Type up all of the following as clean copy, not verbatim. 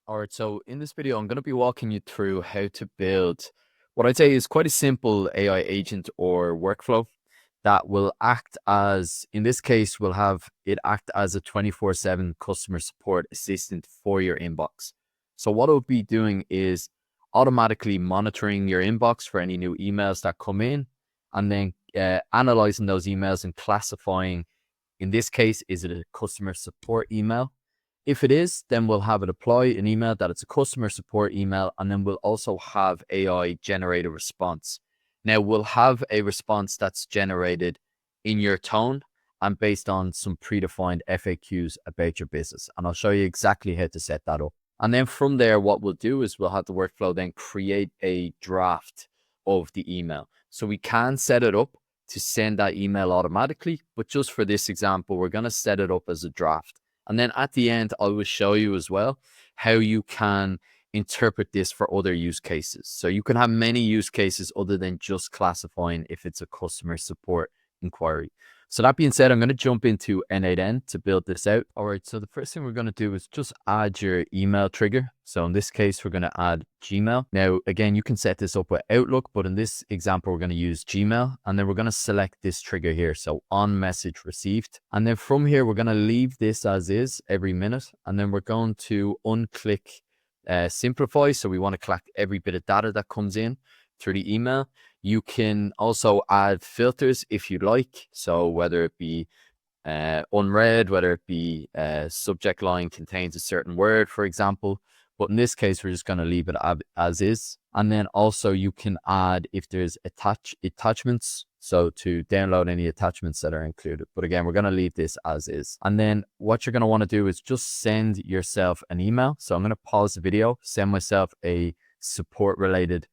All right, so in this video, I'm going to be walking you through how to build what I'd say is quite a simple AI agent or workflow that will act as, in this case, will have it act as a 24/7 customer support assistant for your inbox. So what it'll be doing is automatically monitoring your inbox for any new emails that come in, and then analyzing those emails and classifying, in this case, is it a customer support email? If it is, then we'll have it apply an email that it's a customer support email, and then we'll also have AI generate a response. Now, we'll have a response that's generated in your tone and based on some predefined FAQs about your business. And I'll show you exactly how to set that up. And then from there, what we'll do is we'll have the workflow then create a draft of the email. So we can set it up to send that email automatically, but just for this example, we're going to set it up as a draft. And then at the end, I will show you as well how you can interpret this for other use cases. So you can have many use cases other than just classifying if it's a customer support inquiry. So that being said, I'm going to jump into N8N to build this out. All right, so the first thing we're going to do is just add your email trigger. So in this case, we're going to add Gmail. Now, again, you can set this up with Outlook, but in this example, we're going to use Gmail. And then we're going to select this trigger here. So on message received. And then from here, we're going to leave this as is every minute. And then we're going to unclick simplify. So we want to collect every bit of data that comes in through the email. You can also add filters if you like. So whether it be unread, whether it be subject line contains a certain word, for example. But in this case, we're just going to leave it as is. And then also you can add if there's attachments. So to download any attachments that are included. But again, we're going to leave this as is. And then what you're going to want to do is just send yourself an email. So I'm going to pause the video, send myself a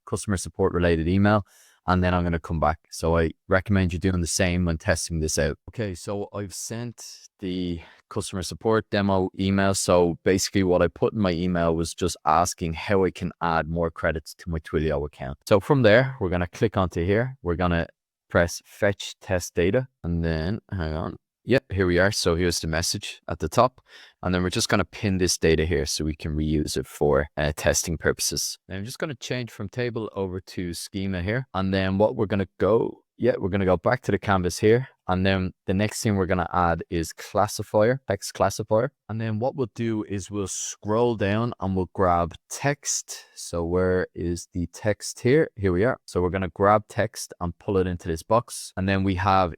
customer support related email, and then I'm going to come back. So I recommend you doing the same when testing this out. Okay, so I've sent the customer support demo email. So basically what I put in my email was just asking how I can add more credits to my Twilio account. So from there, we're going to click onto here. We're going to press fetch test data, and then hang on. Yep, here we are. So here's the message at the top. And then we're just going to pin this data here so we can reuse it for testing purposes. Now I'm just going to change from table over to schema here. And then what we're going to go, we're going to go back to the canvas here. And then the next thing we're going to add is classifier, text classifier. And then what we'll do is we'll scroll down and we'll grab text. So where is the text here? Here we are. So we're going to grab text and pull it into this box. And then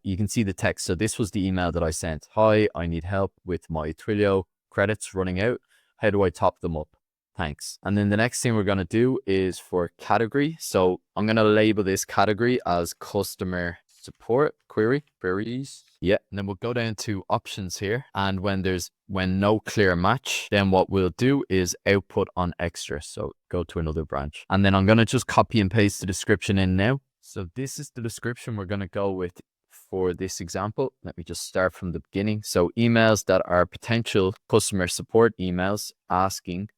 you can see the text. So this was the email that I sent. Hi, I need help with my Twilio credits running out. How do I top them up? Thanks. And then the next thing we're going to do is for category. So I'm going to label this category as customer support queries. Yeah. And then we'll go down to options here. And when no clear match, then what we'll do is output on extra. So go to another branch. And then I'm going to just copy and paste the description in now. So this is the description we're going to go with for this example. Let me just start from the beginning. So emails that are potential customer support emails asking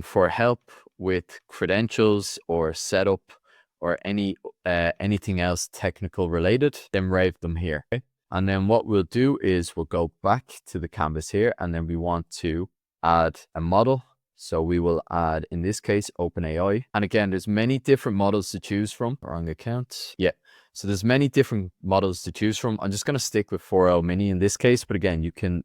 for help with credentials or setup or anything else technical related, then write them here. Okay? And then what we'll do is we'll go back to the canvas here, and then we want to add a model. So we will add, in this case, OpenAI. And again, there's many different models to choose from. Wrong account. Yeah. So there's many different models to choose from. I'm just going to stick with 4L Mini in this case, but again, you can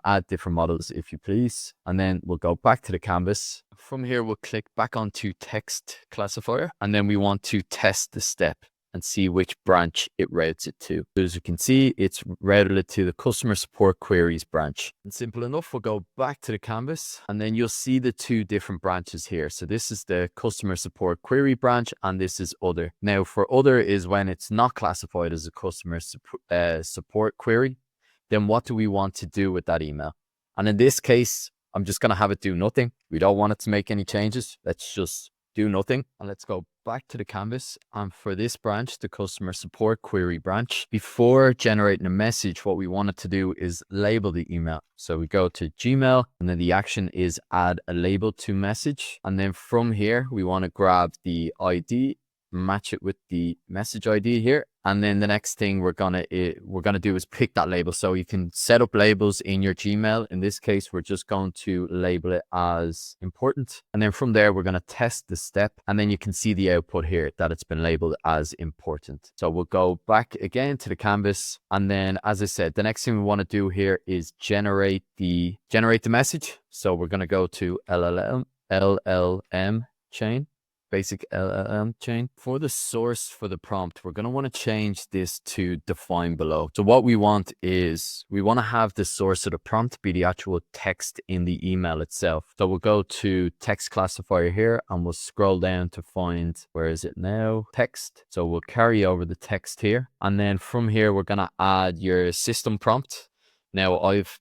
add different models if you please. And then we'll go back to the canvas. From here, we'll click back onto text classifier, and then we want to test the step and see which branch it routes it to. So as you can see, it's routed it to the customer support queries branch. And simple enough, we'll go back to the canvas, and then you'll see the two different branches here. So this is the customer support query branch, and this is other. Now for other is when it's not classified as a customer support query. Then what do we want to do with that email? And in this case, I'm just going to have it do nothing. We don't want it to make any changes. Let's just do nothing. And let's go back to the canvas. And for this branch, the customer support query branch, before generating a message, what we wanted to do is label the email. So we go to Gmail, and then the action is add a label to message. And then from here, we want to grab the ID match it with the message ID here. And then the next thing we're gonna do is pick that label. So you can set up labels in your Gmail. In this case, we're just going to label it as important. And then from there, we're gonna test the step. And then you can see the output here that it's been labeled as important. So we'll go back again to the canvas. And then, as I said, the next thing we wanna do here is generate the message. So we're gonna go to LLM chain. Basic LLM chain. For the source for the prompt, we're going to want to change this to define below. So what we want is we want to have the source of the prompt be the actual text in the email itself. So we'll go to text classifier here and we'll scroll down to find, where is it now? Text. So we'll carry over the text here. And then from here, we're going to add your system prompt. Now I've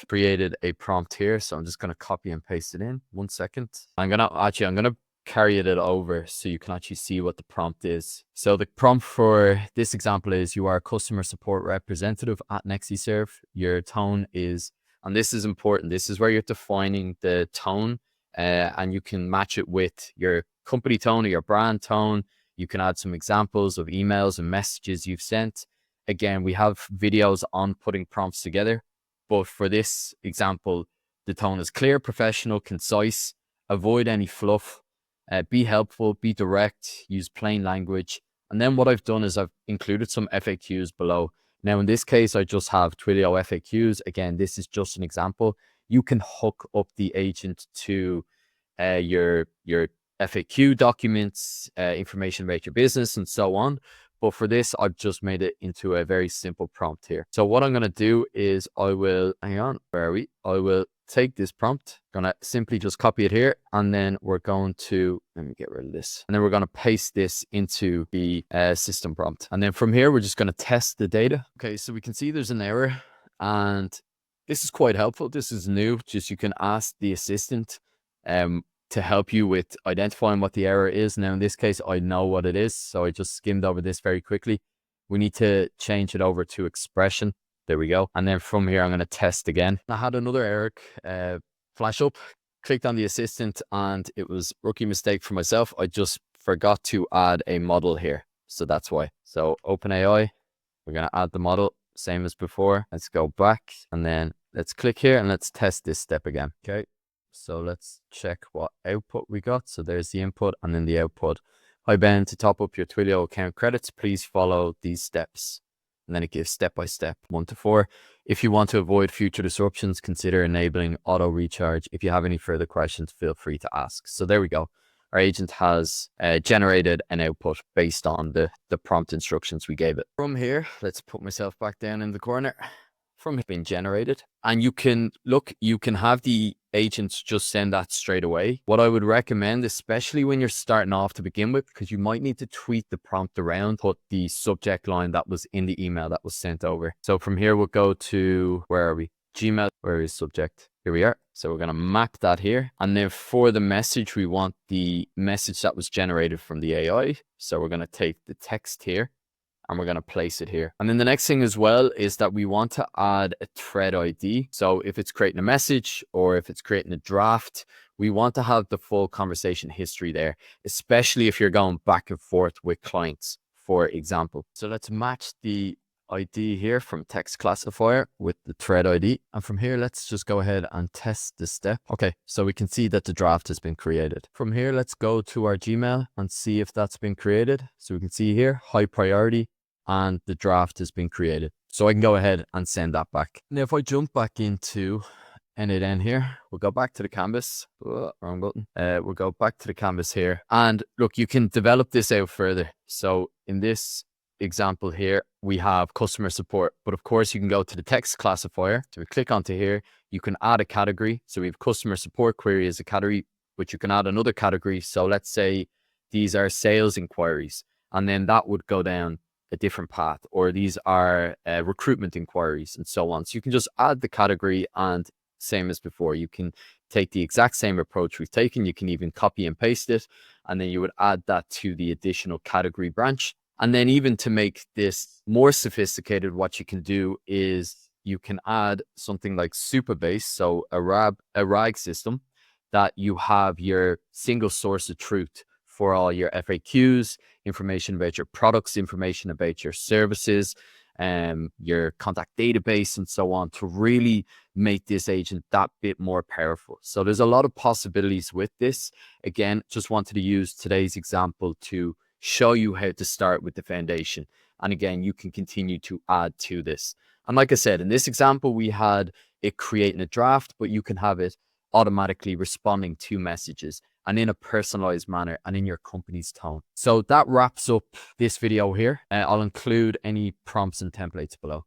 created a prompt here. So I'm just going to copy and paste it in. 1 second. I'm going to carry it over so you can actually see what the prompt is. So the prompt for this example is, you are a customer support representative at NexiServe. Your tone is, and this is important, this is where you're defining the tone and you can match it with your company tone or your brand tone. You can add some examples of emails and messages you've sent. Again, we have videos on putting prompts together, but for this example, the tone is clear, professional, concise, avoid any fluff, be helpful, be direct, use plain language. And then what I've done is I've included some FAQs below. Now, in this case, I just have Twilio FAQs. Again, this is just an example. You can hook up the agent to your FAQ documents, information about your business, and so on. But for this, I've just made it into a very simple prompt here. So what I'm going to do is I will take this prompt, going to simply just copy it here. And then we're going to, let me get rid of this. And then we're going to paste this into the system prompt. And then from here, we're just going to test the data. Okay, so we can see there's an error. And this is quite helpful. This is new. Just you can ask the assistant to help you with identifying what the error is. Now, in this case, I know what it is, so I just skimmed over this very quickly. We need to change it over to expression. There we go. And then from here, I'm going to test again. I had another error flash up, clicked on the assistant, and it was rookie mistake for myself. I just forgot to add a model here. So that's why. So OpenAI, we're going to add the model, same as before. Let's go back and then let's click here and let's test this step again. Okay. So let's check what output we got. So there's the input and then the output. Hi Ben, to top up your Twilio account credits, please follow these steps. And then it gives step by step 1 to 4. If you want to avoid future disruptions, consider enabling auto recharge. If you have any further questions, feel free to ask. So there we go. Our agent has generated an output based on the prompt instructions we gave it. From here, let's put myself back down in the corner. From being generated, and you can have the agents just send that straight away. What I would recommend, especially when you're starting off to begin with, because you might need to tweak the prompt around, put the subject line that was in the email that was sent over. So from here, we'll go to, where are we? Gmail, where is subject? Here we are. So we're going to map that here. And then for the message, we want the message that was generated from the AI. So we're going to take the text here and we're going to place it here. And then the next thing as well is that we want to add a thread ID. So if it's creating a message or if it's creating a draft, we want to have the full conversation history there, especially if you're going back and forth with clients, for example. So let's match the ID here from text classifier with the thread ID. And from here, let's just go ahead and test this step. Okay, so we can see that the draft has been created. From here, let's go to our Gmail and see if that's been created. So we can see here, high priority, and the draft has been created. So I can go ahead and send that back. Now, if I jump back into N8N here, we'll go back to the canvas. Oh, wrong button. We'll go back to the canvas here. And look, you can develop this out further. So in this example here, we have customer support, but of course you can go to the text classifier. So we click onto here, you can add a category. So we have customer support query as a category, but you can add another category. So let's say these are sales inquiries, and then that would go down a different path, or these are recruitment inquiries and so on. So you can just add the category, and same as before, you can take the exact same approach we've taken. You can even copy and paste it, and then you would add that to the additional category branch. And then even to make this more sophisticated, what you can do is you can add something like Superbase, so a RAG system, that you have your single source of truth for all your FAQs, information about your products, information about your services, your contact database, and so on, to really make this agent that bit more powerful. So there's a lot of possibilities with this. Again, just wanted to use today's example to show you how to start with the foundation. And again, you can continue to add to this. And like I said, in this example, we had it creating a draft, but you can have it automatically responding to messages and in a personalized manner and in your company's tone. So that wraps up this video here. I'll include any prompts and templates below.